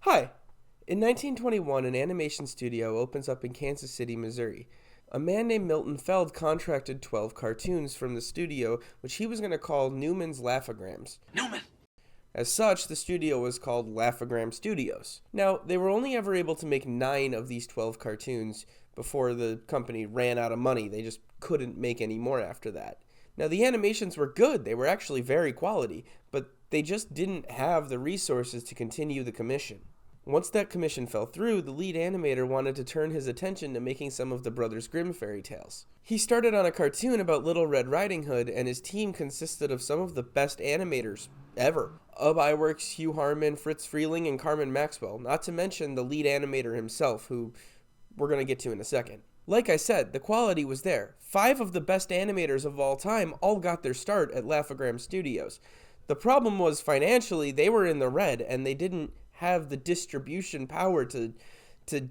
Hi. In 1921, an animation studio opens up in Kansas City, Missouri. A man named Milton Feld contracted 12 cartoons from the studio, which he was going to call Newman's Laugh-O-Grams. Newman! As such, the studio was called Laugh-O-Gram Studios. Now, they were only ever able to make 9 of these 12 cartoons before the company ran out of money. They just couldn't make any more after that. Now, the animations were good. They were actually very quality, but they just didn't have the resources to continue the commission. Once that commission fell through, the lead animator wanted to turn his attention to making some of the Brothers Grimm fairy tales. He started on a cartoon about Little Red Riding Hood, and his team consisted of some of the best animators ever. Ub Iwerks, Hugh Harman, Fritz Freeling, and Carmen Maxwell, not to mention the lead animator himself, who we're going to get to in a second. Like I said, the quality was there. 5 of the best animators of all time all got their start at Laugh-O-Gram Studios. The problem was financially, they were in the red, and they didn't have the distribution power to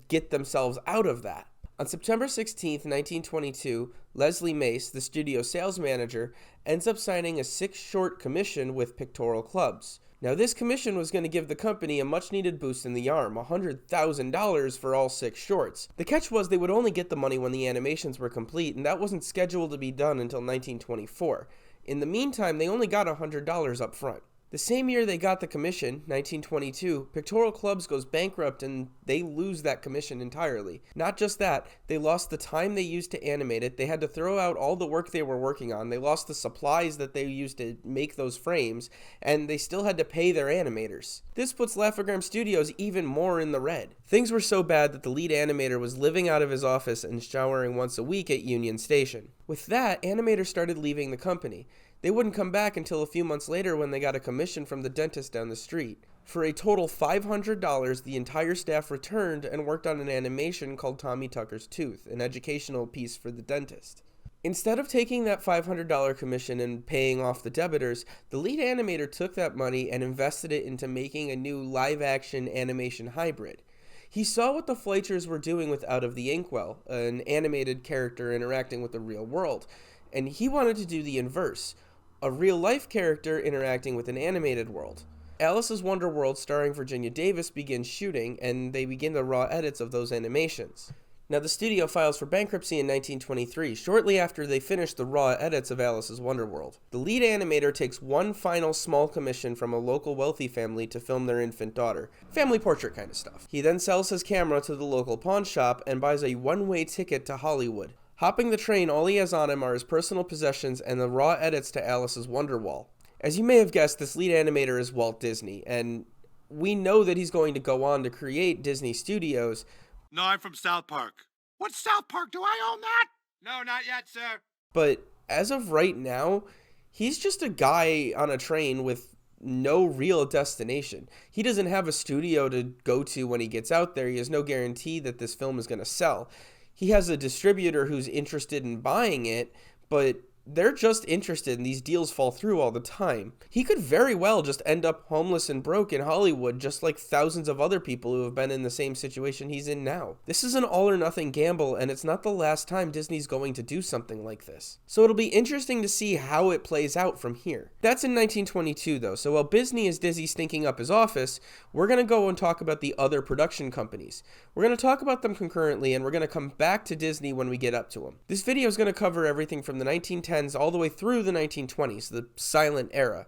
get themselves out of that. On September 16th, 1922, Leslie Mace, the studio sales manager, ends up signing a 6-short commission with Pictorial Clubs. Now, this commission was going to give the company a much-needed boost in the arm, $100,000 for all 6 shorts. The catch was they would only get the money when the animations were complete, and that wasn't scheduled to be done until 1924. In the meantime, they only got $100 up front. The same year they got the commission, 1922, Pictorial Clubs goes bankrupt and they lose that commission entirely. Not just that, they lost the time they used to animate it, they had to throw out all the work they were working on, they lost the supplies that they used to make those frames, and they still had to pay their animators. This puts Laugh-O-Gram Studios even more in the red. Things were so bad that the lead animator was living out of his office and showering once a week at Union Station. With that, animators started leaving the company. They wouldn't come back until a few months later when they got a commission from the dentist down the street. For a total $500, the entire staff returned and worked on an animation called Tommy Tucker's Tooth, an educational piece for the dentist. Instead of taking that $500 commission and paying off the debitors, the lead animator took that money and invested it into making a new live-action animation hybrid. He saw what the Fleischers were doing with Out of the Inkwell, an animated character interacting with the real world, and he wanted to do the inverse. A real-life character interacting with an animated world. Alice's Wonderworld starring Virginia Davis begins shooting, and they begin the raw edits of those animations. Now, the studio files for bankruptcy in 1923, shortly after they finish the raw edits of Alice's Wonderworld. The lead animator takes one final small commission from a local wealthy family to film their infant daughter. Family portrait kind of stuff. He then sells his camera to the local pawn shop and buys a one-way ticket to Hollywood. Hopping the train, all he has on him are his personal possessions and the raw edits to Alice's Wonderwall. As you may have guessed, this lead animator is Walt Disney, and we know that he's going to go on to create Disney Studios. No, I'm from South Park. What South Park? Do I own that? No, not yet, sir. But as of right now, he's just a guy on a train with no real destination. He doesn't have a studio to go to when he gets out there. He has no guarantee that this film is going to sell. He has a distributor who's interested in buying it, but they're just interested and these deals fall through all the time. He could very well just end up homeless and broke in Hollywood, just like thousands of other people who have been in the same situation he's in now. This is an all or nothing gamble, and it's not the last time Disney's going to do something like this. So it'll be interesting to see how it plays out from here. That's in 1922 though, so while Disney is busy stinking up his office, we're going to go and talk about the other production companies. We're going to talk about them concurrently, and we're going to come back to Disney when we get up to them. This video is going to cover everything from the 1910s all the way through the 1920s, the silent era.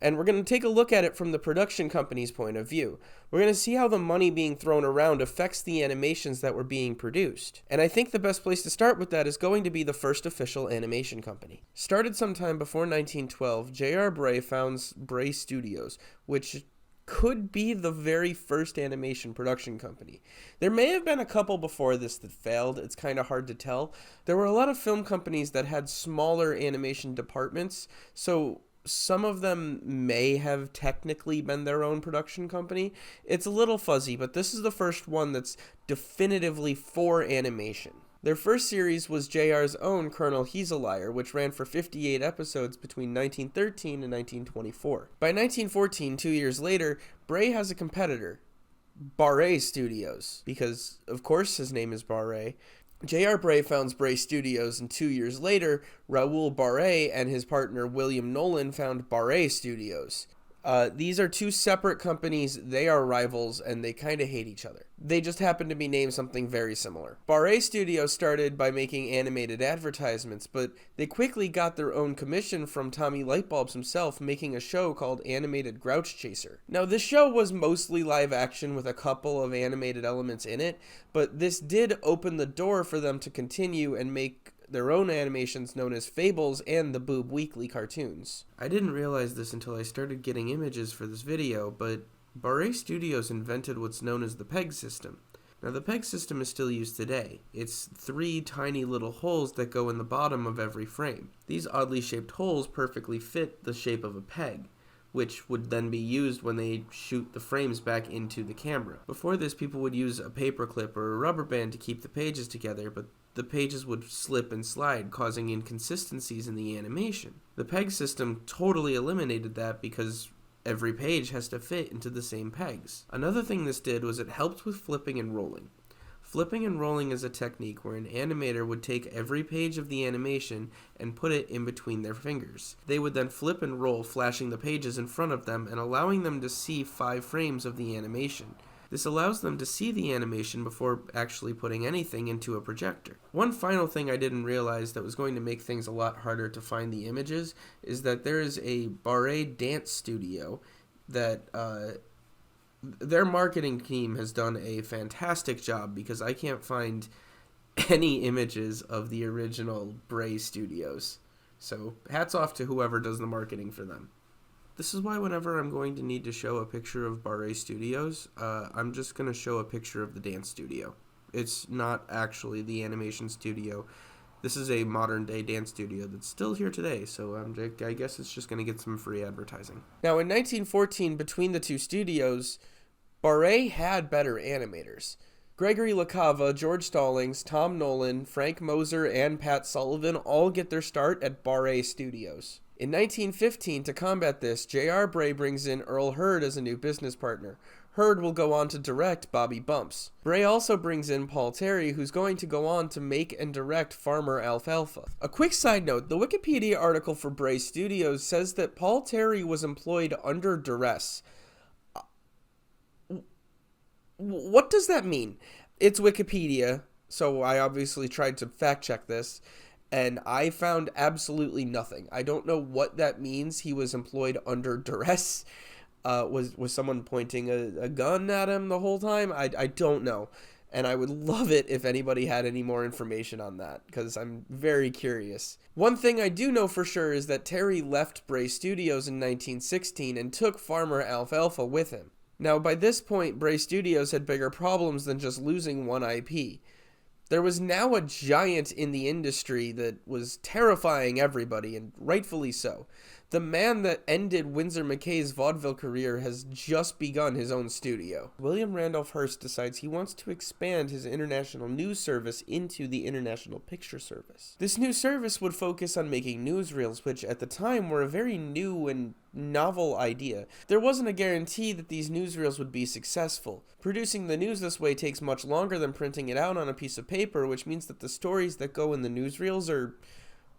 And we're going to take a look at it from the production company's point of view. We're going to see how the money being thrown around affects the animations that were being produced. And I think the best place to start with that is going to be the first official animation company. Started sometime before 1912, J.R. Bray founds Bray Studios, which could be the very first animation production company. There may have been a couple before this that failed. It's kind of hard to tell. There were a lot of film companies that had smaller animation departments, so some of them may have technically been their own production company. It's a little fuzzy, but this is the first one that's definitively for animation. Their first series was JR's own Colonel Heezelire, which ran for 58 episodes between 1913 and 1924. By 1914, 2 years later, Bray has a competitor, Barre Studios, because of course his name is Barre. J.R. Bray founds Bray Studios, and 2 years later, Raoul Barre and his partner William Nolan found Barre Studios. These are two separate companies. They are rivals, and they kind of hate each other. They just happen to be named something very similar. Barre Studios started by making animated advertisements, but they quickly got their own commission from Tommy Lightbulbs himself, making a show called Animated Grouch Chaser. Now, this show was mostly live action with a couple of animated elements in it, but this did open the door for them to continue and make their own animations known as Fables and the Boob Weekly cartoons. I didn't realize this until I started getting images for this video, but Barre Studios invented what's known as the PEG system. Now, the PEG system is still used today. It's 3 tiny little holes that go in the bottom of every frame. These oddly shaped holes perfectly fit the shape of a peg, which would then be used when they shoot the frames back into the camera. Before this, people would use a paper clip or a rubber band to keep the pages together, but the pages would slip and slide, causing inconsistencies in the animation. The PEG system totally eliminated that because every page has to fit into the same pegs. Another thing this did was it helped with flipping and rolling. Flipping and rolling is a technique where an animator would take every page of the animation and put it in between their fingers. They would then flip and roll, flashing the pages in front of them and allowing them to see 5 frames of the animation. This allows them to see the animation before actually putting anything into a projector. One final thing I didn't realize that was going to make things a lot harder to find the images is that there is a Barre dance studio that their marketing team has done a fantastic job, because I can't find any images of the original Barre Studios. So hats off to whoever does the marketing for them. This is why whenever I'm going to need to show a picture of Barre Studios, I'm just going to show a picture of the dance studio. It's not actually the animation studio. This is a modern-day dance studio that's still here today, so I guess it's just going to get some free advertising. Now, in 1914, between the two studios, Barre had better animators. Gregory LaCava, George Stallings, Tom Nolan, Frank Moser, and Pat Sullivan all get their start at Barre Studios. In 1915, to combat this, J.R. Bray brings in Earl Hurd as a new business partner. Hurd will go on to direct Bobby Bumps. Bray also brings in Paul Terry, who's going to go on to make and direct Farmer Alfalfa. A quick side note, the Wikipedia article for Barre Studios says that Paul Terry was employed under duress. What does that mean? It's Wikipedia, so I obviously tried to fact check this, and I found absolutely nothing. I don't know what that means. He was employed under duress. Was someone pointing a gun at him the whole time? I don't know. And I would love it if anybody had any more information on that, because I'm very curious. One thing I do know for sure is that Terry left Barre Studios in 1916 and took Farmer Alfalfa with him. Now, by this point, Barre Studios had bigger problems than just losing one IP. There was now a giant in the industry that was terrifying everybody, and rightfully so. The man that ended Winsor McCay's vaudeville career has just begun his own studio. William Randolph Hearst decides he wants to expand his international news service into the International Picture Service. This new service would focus on making newsreels, which at the time were a very new and novel idea. There wasn't a guarantee that these newsreels would be successful. Producing the news this way takes much longer than printing it out on a piece of paper, which means that the stories that go in the newsreels are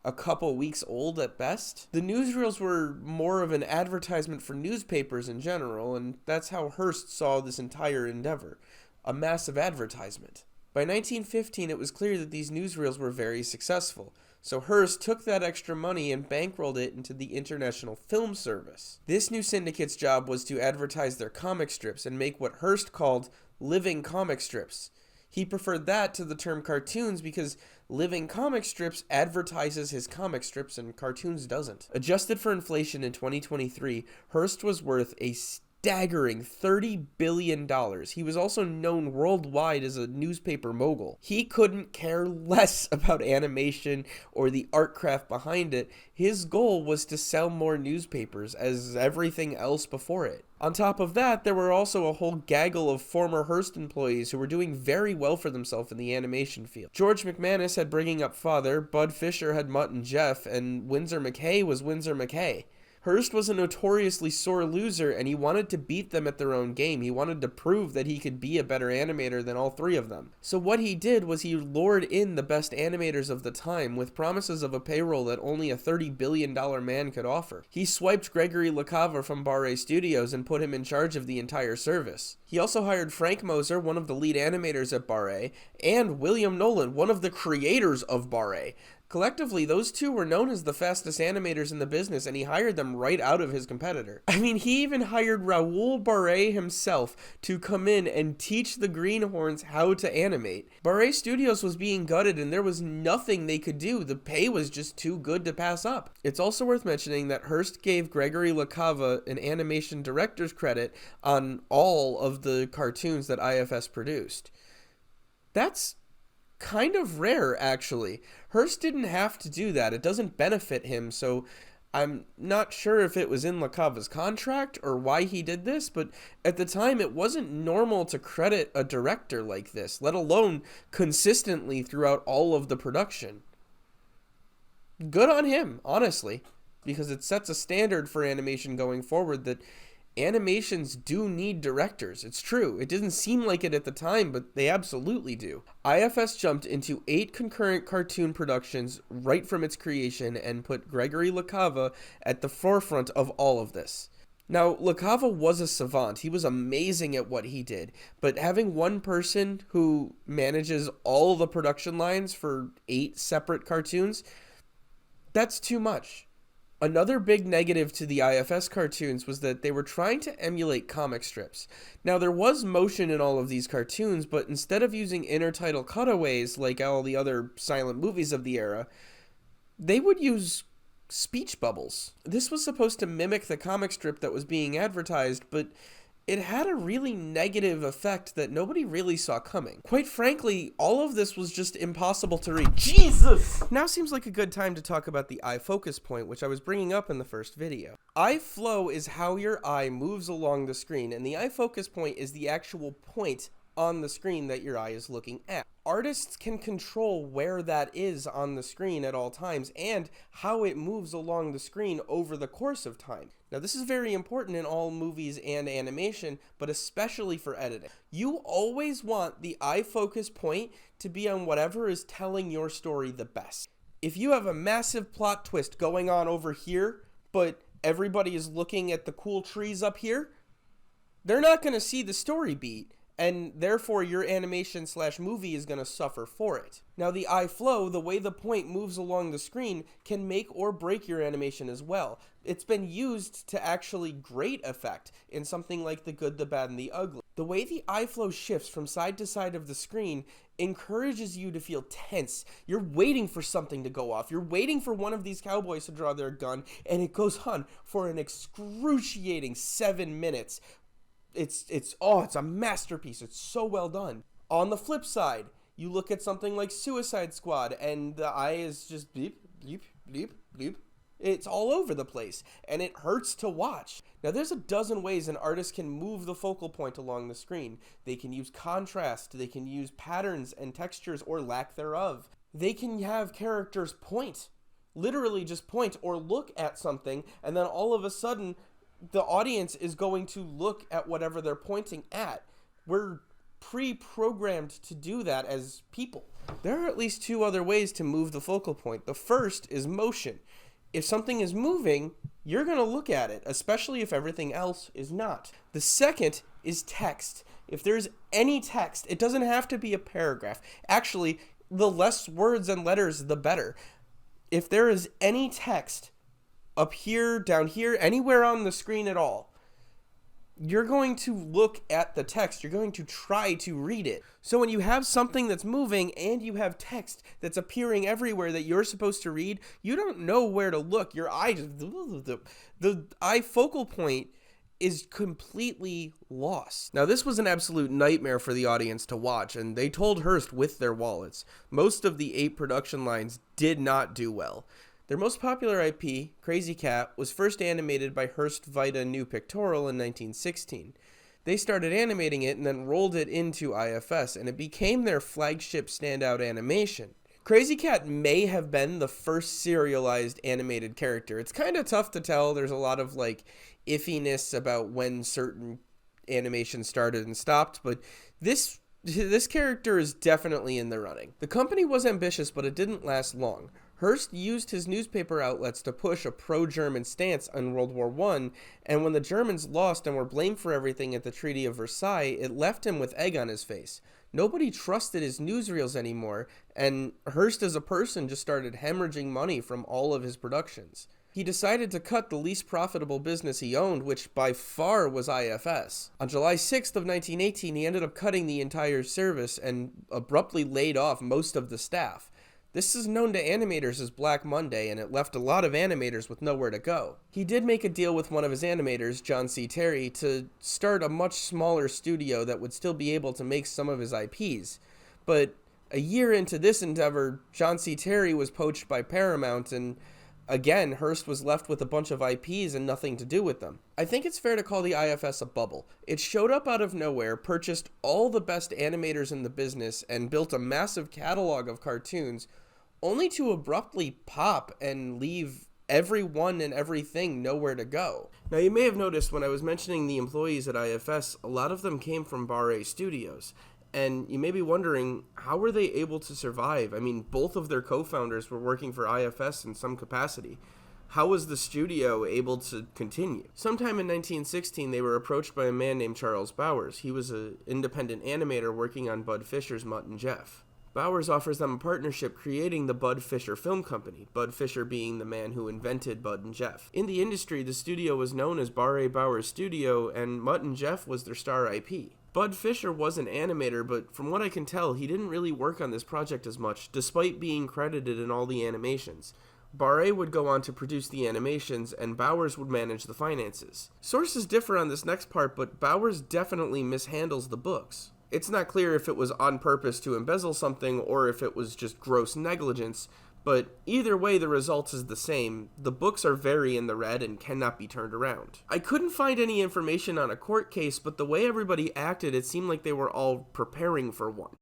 a couple weeks old at best. The newsreels were more of an advertisement for newspapers in general, and that's how Hearst saw this entire endeavor, a massive advertisement. By 1915, it was clear that these newsreels were very successful, so Hearst took that extra money and bankrolled it into the International Film Service. This new syndicate's job was to advertise their comic strips and make what Hearst called living comic strips. He preferred that to the term cartoons because living comic strips advertises his comic strips and cartoons doesn't. Adjusted for inflation in 2023, Hearst was worth a staggering $30 billion. He was also known worldwide as a newspaper mogul. He couldn't care less about animation or the art craft behind it. His goal was to sell more newspapers as everything else before it. On top of that, there were also a whole gaggle of former Hearst employees who were doing very well for themselves in the animation field. George McManus had Bringing Up Father, Bud Fisher had Mutt and Jeff, and Winsor McCay was Winsor McCay. Hearst was a notoriously sore loser, and he wanted to beat them at their own game. He wanted to prove that he could be a better animator than all three of them. So what he did was he lured in the best animators of the time with promises of a payroll that only a $30 billion man could offer. He swiped Gregory LaCava from Barre Studios and put him in charge of the entire service. He also hired Frank Moser, one of the lead animators at Barre, and William Nolan, one of the creators of Barre. Collectively, those two were known as the fastest animators in the business, and he hired them right out of his competitor. I mean, he even hired Raoul Barre himself to come in and teach the Greenhorns how to animate. Barre Studios was being gutted, and there was nothing they could do. The pay was just too good to pass up. It's also worth mentioning that Hearst gave Gregory LaCava an animation director's credit on all of the cartoons that IFS produced. That's kind of rare, actually. Hearst didn't have to do that. It doesn't benefit him, so I'm not sure if it was in LaCava's contract or why he did this, but at the time it wasn't normal to credit a director like this, let alone consistently throughout all of the production. Good on him, honestly, because it sets a standard for animation going forward that animations do need directors. It's true. It didn't seem like it at the time, but they absolutely do. IFS jumped into 8 concurrent cartoon productions right from its creation and put Gregory LaCava at the forefront of all of this. Now, LaCava was a savant. He was amazing at what he did, but having one person who manages all the production lines for 8 separate cartoons, that's too much. Another big negative to the IFS cartoons was that they were trying to emulate comic strips. Now, there was motion in all of these cartoons, but instead of using intertitle cutaways like all the other silent movies of the era, they would use speech bubbles. This was supposed to mimic the comic strip that was being advertised, but it had a really negative effect that nobody really saw coming. Quite frankly, all of this was just impossible to read. Jesus! Now seems like a good time to talk about the eye focus point, which I was bringing up in the first video. Eye flow is how your eye moves along the screen, and the eye focus point is the actual point on the screen that your eye is looking at. Artists can control where that is on the screen at all times and how it moves along the screen over the course of time. Now, this is very important in all movies and animation, but especially for editing. You always want the eye focus point to be on whatever is telling your story the best. If you have a massive plot twist going on over here, but everybody is looking at the cool trees up here, they're not going to see the story beat, and therefore your animation/movie is going to suffer for it. Now, the eye flow, the way the point moves along the screen, can make or break your animation as well. It's been used to actually great effect in something like The Good, the Bad, and the Ugly. The way the eye flow shifts from side to side of the screen encourages you to feel tense. You're waiting for something to go off. You're waiting for one of these cowboys to draw their gun, and it goes on for an excruciating 7 minutes. It's a masterpiece. It's so well done. On the flip side, you look at something like Suicide Squad, and the eye is just bleep, bleep, bleep, bleep. It's all over the place, and it hurts to watch. Now, there's a dozen ways an artist can move the focal point along the screen. They can use contrast, they can use patterns and textures or lack thereof. They can have characters point, literally just point or look at something, and then all of a sudden, the audience is going to look at whatever they're pointing at. We're pre-programmed to do that as people. There are at least 2 other ways to move the focal point. The first is motion. If something is moving, you're going to look at it, especially if everything else is not. The second is text. If there's any text, it doesn't have to be a paragraph. Actually, the less words and letters, the better. If there is any text up here, down here, anywhere on the screen at all, you're going to look at the text. You're going to try to read it. So when you have something that's moving and you have text that's appearing everywhere that you're supposed to read, you don't know where to look. Your eye just... The eye focal point is completely lost. Now, this was an absolute nightmare for the audience to watch, and they told Hearst with their wallets. Most of the 8 production lines did not do well. Their most popular IP, Crazy Cat, was first animated by Hearst Vita New Pictorial in 1916. They started animating it and then rolled it into IFS, and it became their flagship standout animation. Crazy Cat may have been the first serialized animated character. It's kind of tough to tell. There's a lot of like iffiness about when certain animation started and stopped, but this character is definitely in the running. The company was ambitious, but it didn't last long. Hearst used his newspaper outlets to push a pro-German stance on World War I, and when the Germans lost and were blamed for everything at the Treaty of Versailles, it left him with egg on his face. Nobody trusted his newsreels anymore, and Hearst as a person just started hemorrhaging money from all of his productions. He decided to cut the least profitable business he owned, which by far was IFS. On July 6th of 1918, he ended up cutting the entire service and abruptly laid off most of the staff. This is known to animators as Black Monday, and it left a lot of animators with nowhere to go. He did make a deal with one of his animators, John C. Terry, to start a much smaller studio that would still be able to make some of his IPs. But a year into this endeavor, John C. Terry was poached by Paramount, and again, Hearst was left with a bunch of IPs and nothing to do with them. I think it's fair to call the IFS a bubble. It showed up out of nowhere, purchased all the best animators in the business, and built a massive catalog of cartoons, only to abruptly pop and leave everyone and everything nowhere to go. Now, you may have noticed when I was mentioning the employees at IFS, a lot of them came from Barre Studios. And you may be wondering, how were they able to survive? I mean, both of their co-founders were working for IFS in some capacity. How was the studio able to continue? Sometime in 1916, they were approached by a man named Charles Bowers. He was an independent animator working on Bud Fischer's Mutt and Jeff. Bowers offers them a partnership creating the Bud Fischer Film Company, Bud Fischer being the man who invented Bud and Jeff. In the industry, the studio was known as Barre Bowers Studio, and Mutt and Jeff was their star IP. Bud Fischer was an animator, but from what I can tell, he didn't really work on this project as much, despite being credited in all the animations. Barre would go on to produce the animations, and Bowers would manage the finances. Sources differ on this next part, but Bowers definitely mishandles the books. It's not clear if it was on purpose to embezzle something or if it was just gross negligence, but either way the result is the same. The books are very in the red and cannot be turned around. I couldn't find any information on a court case, but the way everybody acted, it seemed like they were all preparing for one.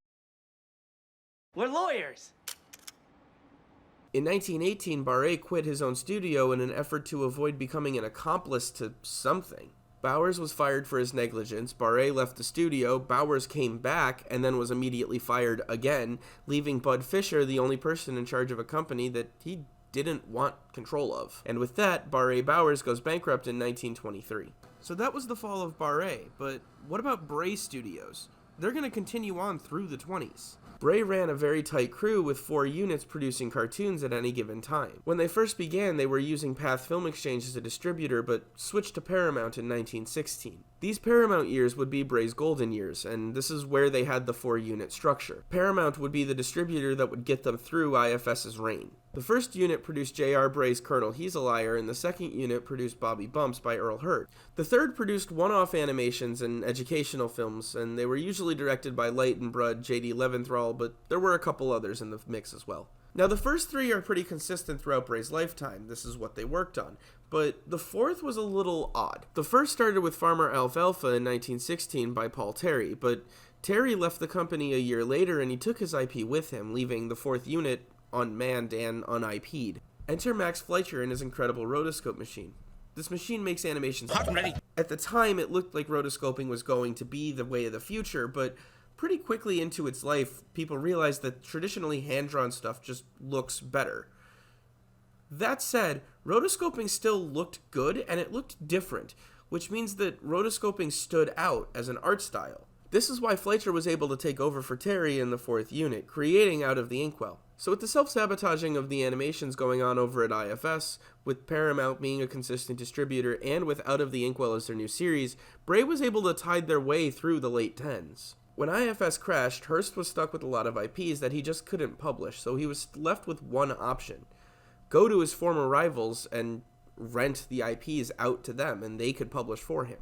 We're lawyers! In 1918, Barre quit his own studio in an effort to avoid becoming an accomplice to something. Bowers was fired for his negligence, Barre left the studio, Bowers came back, and then was immediately fired again, leaving Bud Fischer the only person in charge of a company that he didn't want control of. And with that, Barre Bowers goes bankrupt in 1923. So that was the fall of Barre, but what about Bray Studios? They're going to continue on through the 20s. Bray ran a very tight crew with 4 units producing cartoons at any given time. When they first began, they were using Path Film Exchange as a distributor, but switched to Paramount in 1916. These Paramount years would be Bray's golden years, and this is where they had the 4-unit structure. Paramount would be the distributor that would get them through IFS's reign. The first unit produced J.R. Bray's Colonel He's a Liar, and the second unit produced Bobby Bumps by Earl Hurd. The third produced one-off animations and educational films, and they were usually directed by Light and Brud, J.D. Leventhal, but there were a couple others in the mix as well. Now, the first 3 are pretty consistent throughout Bray's lifetime. This is what they worked on. But the fourth was a little odd. The first started with Farmer Alfalfa in 1916 by Paul Terry, but Terry left the company a year later and he took his IP with him, leaving the 4th unit unmanned and un-IP'd. Enter Max Fleischer and his incredible rotoscope machine. This machine makes animations. Hot and ready. At the time, it looked like rotoscoping was going to be the way of the future, but pretty quickly into its life, people realized that traditionally hand-drawn stuff just looks better. That said, rotoscoping still looked good, and it looked different, which means that rotoscoping stood out as an art style. This is why Fleischer was able to take over for Terry in the 4th unit, creating Out of the Inkwell. So with the self-sabotaging of the animations going on over at IFS, with Paramount being a consistent distributor, and with Out of the Inkwell as their new series, Bray was able to tide their way through the late 10s. When IFS crashed, Hearst was stuck with a lot of IPs that he just couldn't publish, so he was left with one option. Go to his former rivals and rent the IPs out to them, and they could publish for him.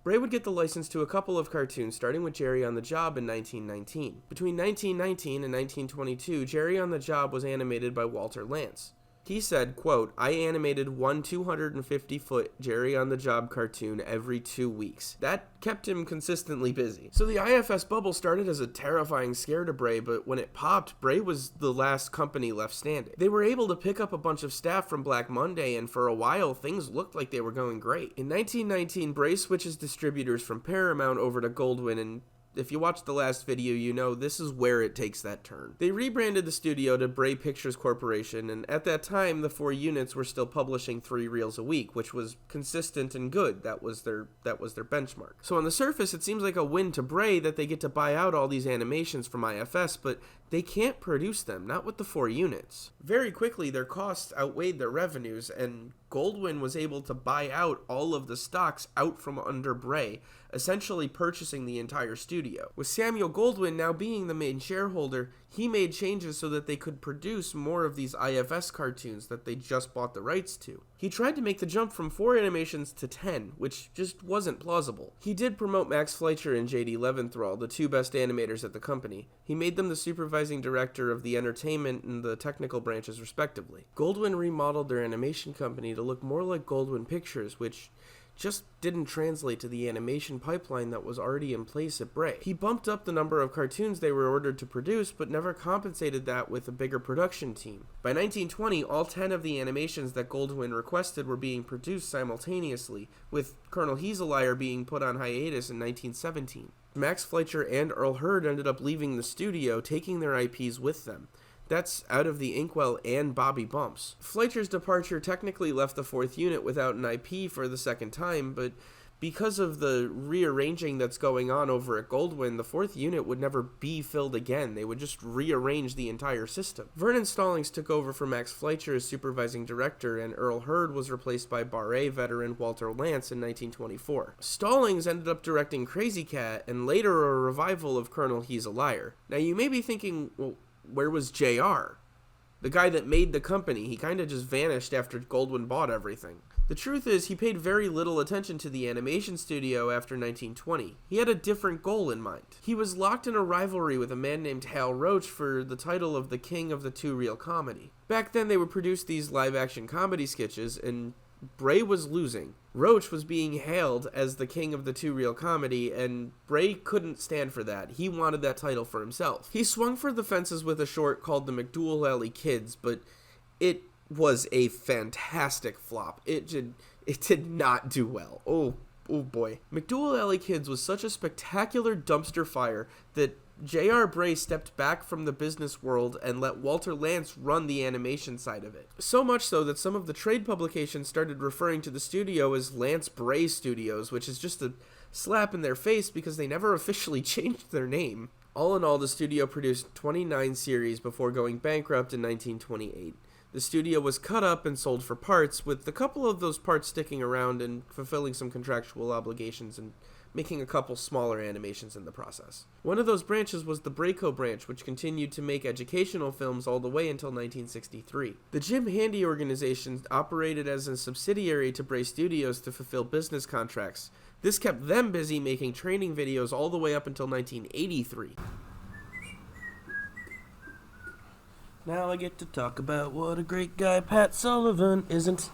Bray would get the license to a couple of cartoons, starting with Jerry on the Job in 1919. Between 1919 and 1922, Jerry on the Job was animated by Walter Lantz. He said, quote, "I animated one 250-foot Jerry on the Job cartoon every 2 weeks. That kept him consistently busy." So the IFS bubble started as a terrifying scare to Bray, but when it popped, Bray was the last company left standing. They were able to pick up a bunch of staff from Black Monday, and for a while, things looked like they were going great. In 1919, Bray switches distributors from Paramount over to Goldwyn, and if you watched the last video, you know this is where it takes that turn. They rebranded the studio to Bray Pictures Corporation, and at that time, the 4 units were still publishing 3 reels a week, which was consistent and good. That was their benchmark. So on the surface, it seems like a win to Bray that they get to buy out all these animations from IFS, but they can't produce them, not with the 4 units. Very quickly, their costs outweighed their revenues, and Goldwyn was able to buy out all of the stocks out from under Bray, essentially purchasing the entire studio. With Samuel Goldwyn now being the main shareholder, he made changes so that they could produce more of these IFS cartoons that they just bought the rights to. He tried to make the jump from 4 animations to 10, which just wasn't plausible. He did promote Max Fleischer and J.D. Leventhal, the 2 best animators at the company. He made them the supervising director of the entertainment and the technical branches respectively. Goldwyn remodeled their animation company to look more like Goldwyn Pictures, which just didn't translate to the animation pipeline that was already in place at Bray. He bumped up the number of cartoons they were ordered to produce, but never compensated that with a bigger production team. By 1920, all 10 of the animations that Goldwyn requested were being produced simultaneously, with Colonel Hazelire being put on hiatus in 1917. Max Fleischer and Earl Hurd ended up leaving the studio, taking their IPs with them. That's Out of the Inkwell and Bobby Bumps. Fleischer's departure technically left the 4th unit without an IP for the second time, but because of the rearranging that's going on over at Goldwyn, the 4th unit would never be filled again. They would just rearrange the entire system. Vernon Stallings took over for Max Fleischer as supervising director, and Earl Hurd was replaced by Bar A veteran Walter Lantz in 1924. Stallings ended up directing Crazy Cat, and later a revival of Colonel He's a Liar. Now you may be thinking, well, where was JR? The guy that made the company. He kind of just vanished after Goldwyn bought everything. The truth is, he paid very little attention to the animation studio after 1920. He had a different goal in mind. He was locked in a rivalry with a man named Hal Roach for the title of the king of the 2-reel comedy. Back then, they would produce these live-action comedy sketches, and Bray was losing. Roach was being hailed as the king of the 2-reel comedy, and Bray couldn't stand for that. He wanted that title for himself. He swung for the fences with a short called The McDougal Alley Kids, but it was a fantastic flop. It did not do well. Oh boy. McDougal Alley Kids was such a spectacular dumpster fire that J.R. Bray stepped back from the business world and let Walter Lantz run the animation side of it. So much so that some of the trade publications started referring to the studio as Lantz Bray Studios, which is just a slap in their face because they never officially changed their name. All in all, the studio produced 29 series before going bankrupt in 1928. The studio was cut up and sold for parts, with a couple of those parts sticking around and fulfilling some contractual obligations and making a couple smaller animations in the process. One of those branches was the Brayco branch, which continued to make educational films all the way until 1963. The Jim Handy organization operated as a subsidiary to Bray Studios to fulfill business contracts. This kept them busy making training videos all the way up until 1983. Now I get to talk about what a great guy Pat Sullivan isn't.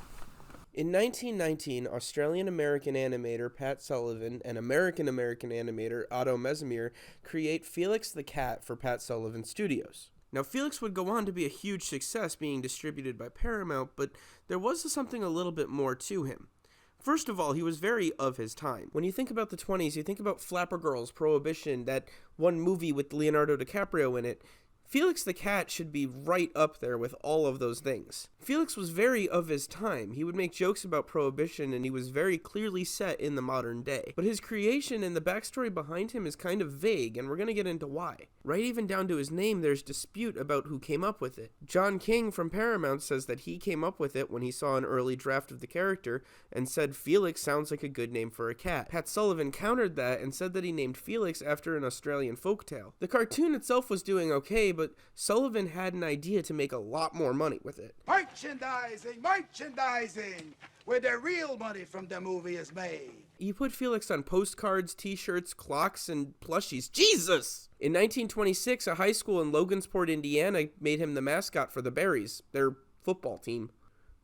In 1919, Australian-American animator Pat Sullivan and American-American animator Otto Mesmer create Felix the Cat for Pat Sullivan Studios. Now, Felix would go on to be a huge success being distributed by Paramount, but there was something a little bit more to him. First of all, he was very of his time. When you think about the 20s, you think about Flapper Girls, Prohibition, that one movie with Leonardo DiCaprio in it. Felix the Cat should be right up there with all of those things. Felix was very of his time. He would make jokes about Prohibition, and he was very clearly set in the modern day. But his creation and the backstory behind him is kind of vague, and we're going to get into why. Right even down to his name, there's dispute about who came up with it. John King from Paramount says that he came up with it when he saw an early draft of the character and said Felix sounds like a good name for a cat. Pat Sullivan countered that and said that he named Felix after an Australian folktale. The cartoon itself was doing okay, but Sullivan had an idea to make a lot more money with it. Merchandising, where the real money from the movie is made. He put Felix on postcards, t-shirts, clocks, and plushies. Jesus! In 1926, a high school in Logansport, Indiana, made him the mascot for the Berries, their football team.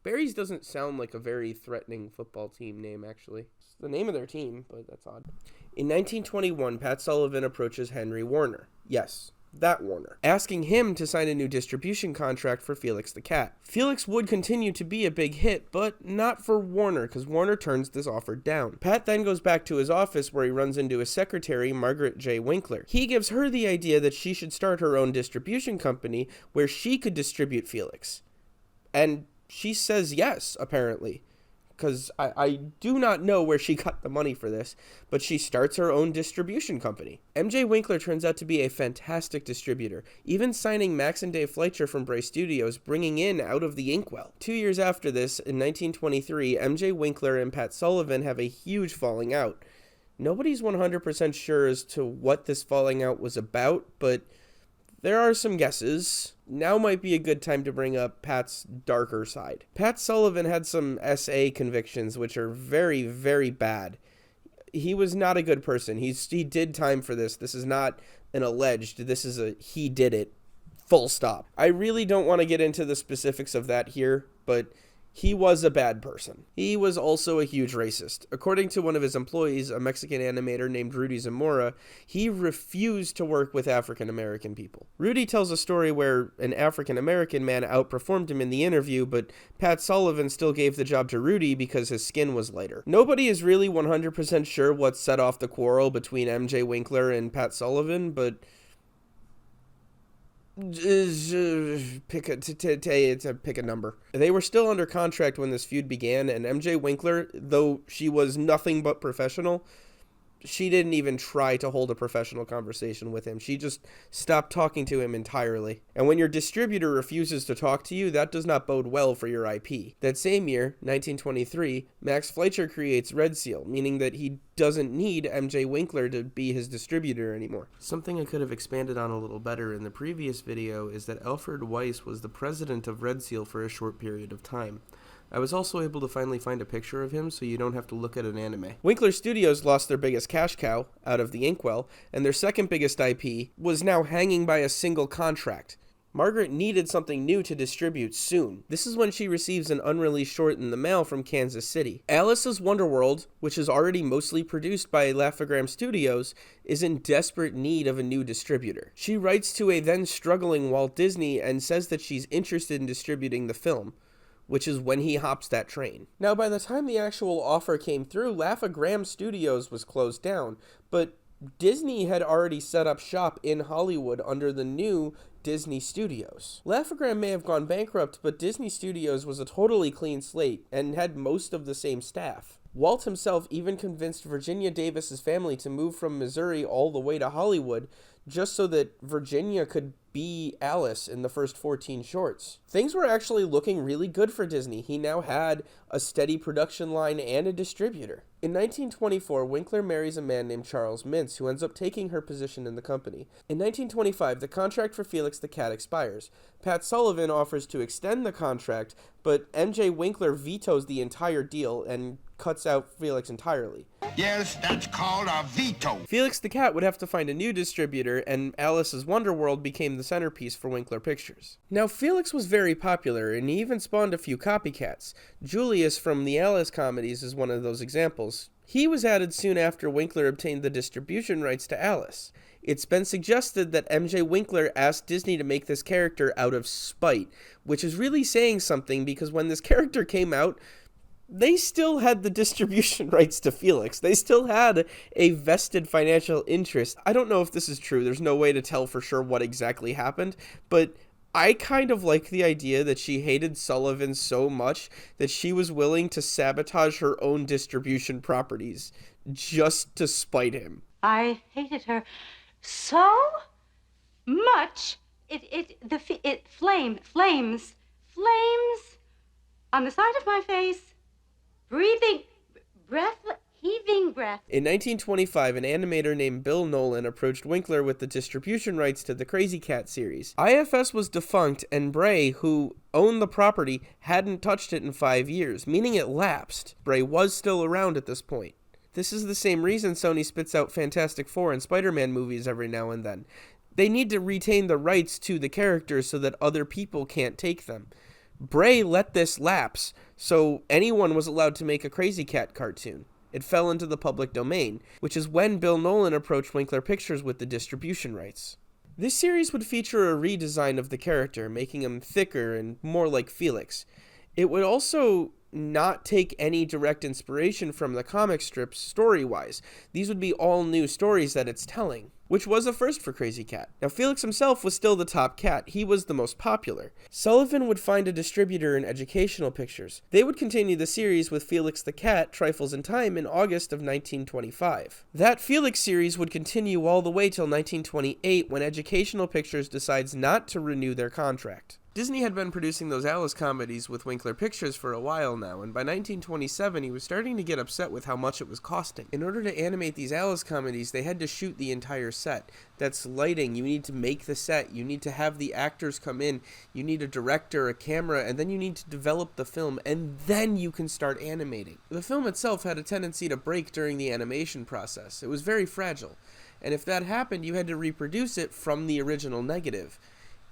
Barry's doesn't sound like a very threatening football team name, actually. It's the name of their team, but that's odd. In 1921, Pat Sullivan approaches Henry Warner. Yes, that Warner, asking him to sign a new distribution contract for Felix the Cat. Felix would continue to be a big hit, but not for Warner, because Warner turns this offer down. Pat then goes back to his office where he runs into his secretary, Margaret J. Winkler. He gives her the idea that she should start her own distribution company where she could distribute Felix. And she says yes, apparently, because I do not know where she got the money for this, but she starts her own distribution company. MJ Winkler turns out to be a fantastic distributor, even signing Max and Dave Fleischer from Bray Studios, bringing in Out of the Inkwell. 2 years after this, in 1923, MJ Winkler and Pat Sullivan have a huge falling out. Nobody's 100% sure as to what this falling out was about, but there are some guesses. Now might be a good time to bring up Pat's darker side. Pat Sullivan had some SA convictions, which are very, very bad. He was not a good person. He did time for this. This is not an alleged. This is a he did it. Full stop. I really don't want to get into the specifics of that here, but he was a bad person. He was also a huge racist. According to one of his employees, a Mexican animator named Rudy Zamora, he refused to work with African American people. Rudy tells a story where an African American man outperformed him in the interview, but Pat Sullivan still gave the job to Rudy because his skin was lighter. Nobody is really 100% sure what set off the quarrel between MJ Winkler and Pat Sullivan, but pick a number. They were still under contract when this feud began, and MJ Winkler, though she was nothing but professional, she didn't even try to hold a professional conversation with him. She just stopped talking to him entirely. And when your distributor refuses to talk to you, that does not bode well for your IP. That same year, 1923, Max Fleischer creates Red Seal, meaning that he doesn't need MJ Winkler to be his distributor anymore. Something I could have expanded on a little better in the previous video is that Alfred Weiss was the president of Red Seal for a short period of time. I was also able to finally find a picture of him so you don't have to look at an anime. Winkler Studios lost their biggest cash cow, Out of the Inkwell, and their second biggest IP was now hanging by a single contract. Margaret needed something new to distribute soon. This is when she receives an unreleased short in the mail from Kansas City. Alice's Wonderworld, which is already mostly produced by Laugh-O-Gram Studios, is in desperate need of a new distributor. She writes to a then struggling Walt Disney and says that she's interested in distributing the film, which is when he hops that train. Now, by the time the actual offer came through, Laugh-O-Gram Studios was closed down, but Disney had already set up shop in Hollywood under the new Disney Studios. Laugh-O-Gram may have gone bankrupt, but Disney Studios was a totally clean slate and had most of the same staff. Walt himself even convinced Virginia Davis's family to move from Missouri all the way to Hollywood just so that Virginia could be Alice in the first 14 shorts. Things were actually looking really good for Disney. He now had a steady production line and a distributor. In 1924, Winkler marries a man named Charles Mintz, who ends up taking her position in the company. In 1925, the contract for Felix the Cat expires. Pat Sullivan offers to extend the contract, but MJ Winkler vetoes the entire deal and cuts out Felix entirely. Yes, that's called a veto. Felix the Cat would have to find a new distributor, and Alice's Wonderworld became the centerpiece for Winkler Pictures. Now, Felix was very popular, and he even spawned a few copycats. Julius from the Alice comedies is one of those examples. He was added soon after Winkler obtained the distribution rights to Alice. It's been suggested that MJ Winkler asked Disney to make this character out of spite, which is really saying something because when this character came out, they still had the distribution rights to Felix. They still had a vested financial interest. I don't know if this is true. There's no way to tell for sure what exactly happened, but I kind of like the idea that she hated Sullivan so much that she was willing to sabotage her own distribution properties just to spite him. I hated her so much. Flames on the side of my face. Heaving breath. In 1925, an animator named Bill Nolan approached Winkler with the distribution rights to the Crazy Cat series. IFS was defunct, and Bray, who owned the property, hadn't touched it in 5 years, meaning it lapsed. Bray was still around at this point. This is the same reason Sony spits out Fantastic Four and Spider-Man movies every now and then. They need to retain the rights to the characters so that other people can't take them. Bray let this lapse, so anyone was allowed to make a Crazy Cat cartoon. It fell into the public domain, which is when Bill Nolan approached Winkler Pictures with the distribution rights. This series would feature a redesign of the character, making him thicker and more like Felix. It would also not take any direct inspiration from the comic strips story-wise. These would be all new stories that it's telling, which was a first for Crazy Cat. Now, Felix himself was still the top cat. He was the most popular. Sullivan would find a distributor in Educational Pictures. They would continue the series with Felix the Cat, Trifles in Time in August of 1925. That Felix series would continue all the way till 1928 when Educational Pictures decides not to renew their contract. Disney had been producing those Alice comedies with Winkler Pictures for a while now, and by 1927 he was starting to get upset with how much it was costing. In order to animate these Alice comedies, they had to shoot the entire set. That's lighting, you need to make the set, you need to have the actors come in, you need a director, a camera, and then you need to develop the film, and then you can start animating. The film itself had a tendency to break during the animation process. It was very fragile, and if that happened, you had to reproduce it from the original negative.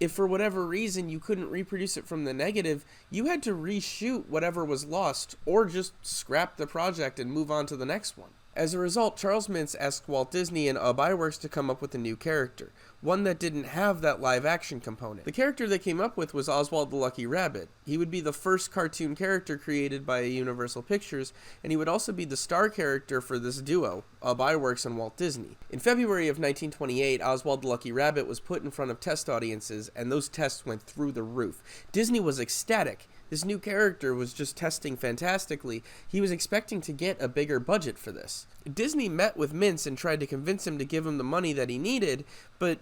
If for whatever reason you couldn't reproduce it from the negative, you had to reshoot whatever was lost, or just scrap the project and move on to the next one. As a result, Charles Mintz asked Walt Disney and Iwerks to come up with a new character, one that didn't have that live-action component. The character they came up with was Oswald the Lucky Rabbit. He would be the first cartoon character created by Universal Pictures, and he would also be the star character for this duo, Iwerks and Walt Disney. In February of 1928, Oswald the Lucky Rabbit was put in front of test audiences, and those tests went through the roof. Disney was ecstatic. This new character was just testing fantastically. He was expecting to get a bigger budget for this. Disney met with Mintz and tried to convince him to give him the money that he needed, but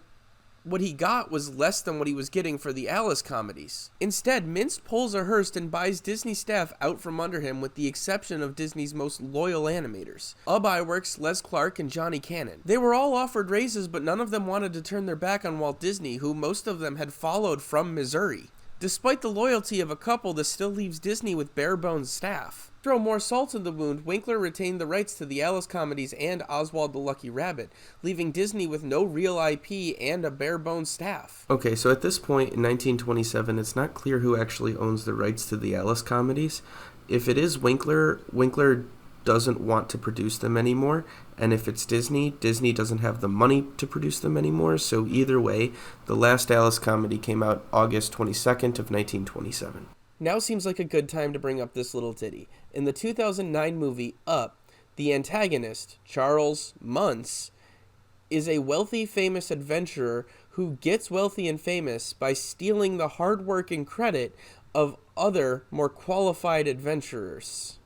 what he got was less than what he was getting for the Alice comedies. Instead, Mintz pulls a Hearst and buys Disney staff out from under him, with the exception of Disney's most loyal animators, Iwerks, Les Clark, and Johnny Cannon. They were all offered raises, but none of them wanted to turn their back on Walt Disney, who most of them had followed from Missouri. Despite the loyalty of a couple, this still leaves Disney with bare-bones staff. To throw more salt in the wound, Winkler retained the rights to the Alice comedies and Oswald the Lucky Rabbit, leaving Disney with no real IP and a bare-bones staff. Okay, so at this point in 1927, it's not clear who actually owns the rights to the Alice comedies. If it is Winkler, Winkler doesn't want to produce them anymore, and if it's Disney, Disney doesn't have the money to produce them anymore, so either way, the last Alice comedy came out August 22nd of 1927. Now seems like a good time to bring up this little ditty. In the 2009 movie Up, the antagonist, Charles Muntz, is a wealthy, famous adventurer who gets wealthy and famous by stealing the hard work and credit of other, more qualified adventurers.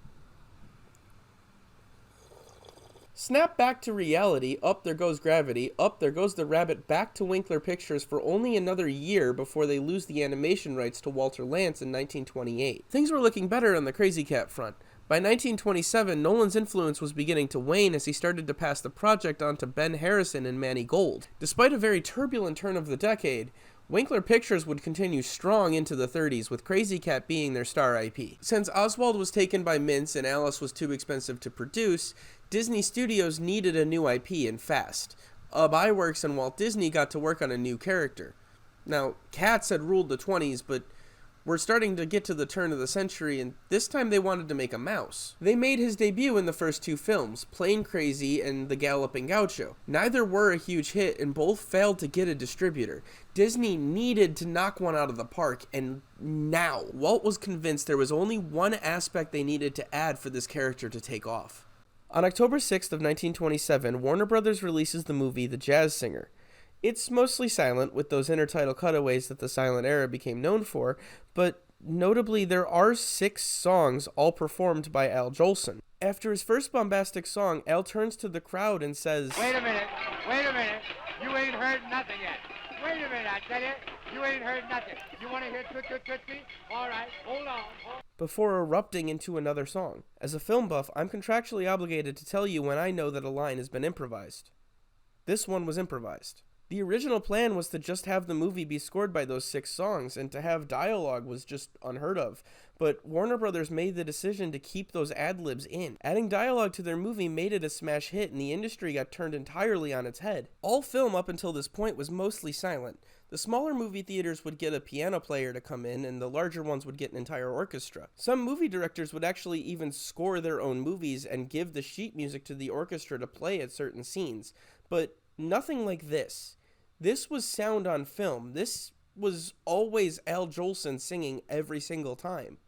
Snap back to reality, up there goes gravity, up there goes the rabbit back to Winkler Pictures for only another year before they lose the animation rights to Walter Lantz in 1928. Things were looking better on the Crazy Cat front. By 1927, Nolan's influence was beginning to wane as he started to pass the project on to Ben Harrison and Manny Gold. Despite a very turbulent turn of the decade, Winkler Pictures would continue strong into the 30s, with Crazy Cat being their star IP. Since Oswald was taken by Mintz and Alice was too expensive to produce, Disney Studios needed a new IP and fast. Iwerks and Walt Disney got to work on a new character. Now, cats had ruled the 20s, but we're starting to get to the turn of the century, and this time they wanted to make a mouse. They made his debut in the first two films, Plain Crazy and The Galloping Gaucho. Neither were a huge hit, and both failed to get a distributor. Disney needed to knock one out of the park, and now. Walt was convinced there was only one aspect they needed to add for this character to take off. On October 6th of 1927, Warner Brothers releases the movie The Jazz Singer. It's mostly silent, with those intertitle cutaways that the silent era became known for, but notably there are 6 songs, all performed by Al Jolson. After his first bombastic song, Al turns to the crowd and says, Wait a minute, you ain't heard nothing yet. Wait a minute, I tell you, you ain't heard nothing. You want to hear Tootsie? All right, hold on. Before erupting into another song. As a film buff, I'm contractually obligated to tell you when I know that a line has been improvised. This one was improvised. The original plan was to just have the movie be scored by those 6 songs, and to have dialogue was just unheard of. But Warner Brothers made the decision to keep those ad-libs in. Adding dialogue to their movie made it a smash hit, and the industry got turned entirely on its head. All film up until this point was mostly silent. The smaller movie theaters would get a piano player to come in, and the larger ones would get an entire orchestra. Some movie directors would actually even score their own movies and give the sheet music to the orchestra to play at certain scenes. But nothing like this. This was sound on film. This was always Al Jolson singing every single time.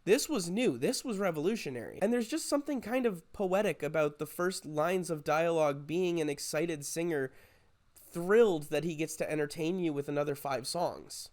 This was new. This was revolutionary. And there's just something kind of poetic about the first lines of dialogue being an excited singer thrilled that he gets to entertain you with another 5 songs.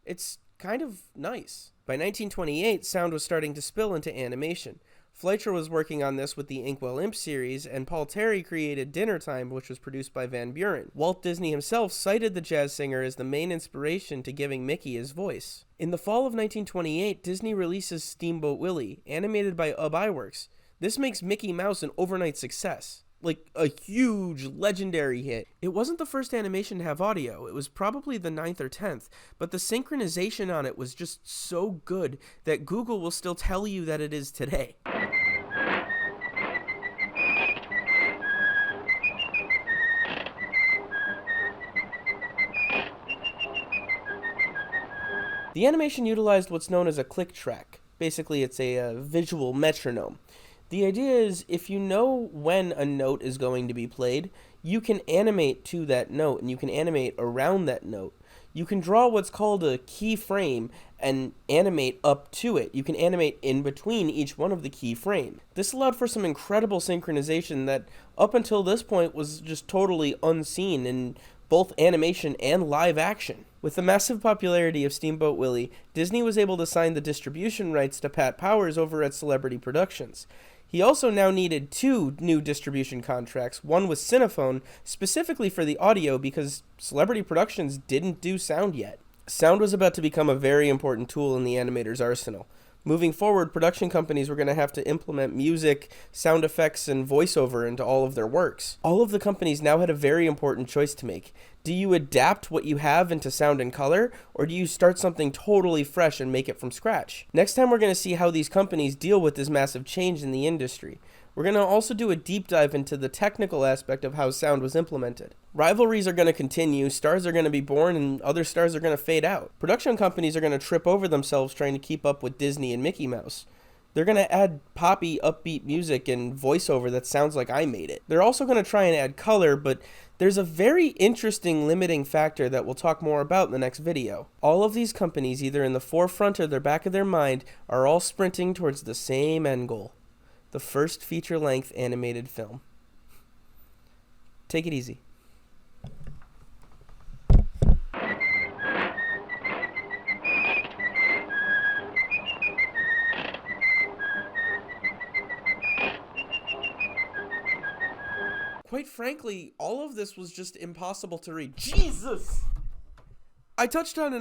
It's kind of nice. By 1928, sound was starting to spill into animation. Fleischer was working on this with the Inkwell Imp series, and Paul Terry created Dinner Time, which was produced by Van Buren. Walt Disney himself cited the jazz singer as the main inspiration to giving Mickey his voice. In the fall of 1928, Disney releases Steamboat Willie, animated by Ub Iwerks. This makes Mickey Mouse an overnight success. Like, a huge, legendary hit. It wasn't the first animation to have audio. It was probably the 9th or 10th, but the synchronization on it was just so good that Google will still tell you that it is today. The animation utilized what's known as a click track. Basically, it's a visual metronome. The idea is, if you know when a note is going to be played, you can animate to that note, and you can animate around that note. You can draw what's called a keyframe and animate up to it. You can animate in between each one of the keyframes. This allowed for some incredible synchronization that, up until this point, was just totally unseen in both animation and live action. With the massive popularity of Steamboat Willie, Disney was able to sign the distribution rights to Pat Powers over at Celebrity Productions. He also now needed 2 new distribution contracts, one with Cinephone, specifically for the audio because Celebrity Productions didn't do sound yet. Sound was about to become a very important tool in the animator's arsenal. Moving forward, production companies were going to have to implement music, sound effects, and voiceover into all of their works. All of the companies now had a very important choice to make. Do you adapt what you have into sound and color, or do you start something totally fresh and make it from scratch? Next time we're going to see how these companies deal with this massive change in the industry. We're going to also do a deep dive into the technical aspect of how sound was implemented. Rivalries are going to continue, stars are going to be born, and other stars are going to fade out. Production companies are going to trip over themselves trying to keep up with Disney and Mickey Mouse. They're going to add poppy, upbeat music and voiceover that sounds like I made it. They're also going to try and add color, but there's a very interesting limiting factor that we'll talk more about in the next video. All of these companies, either in the forefront or the back of their mind, are all sprinting towards the same end goal. The first feature-length animated film. Take it easy. Quite frankly, all of this was just impossible to read. Jesus! I touched on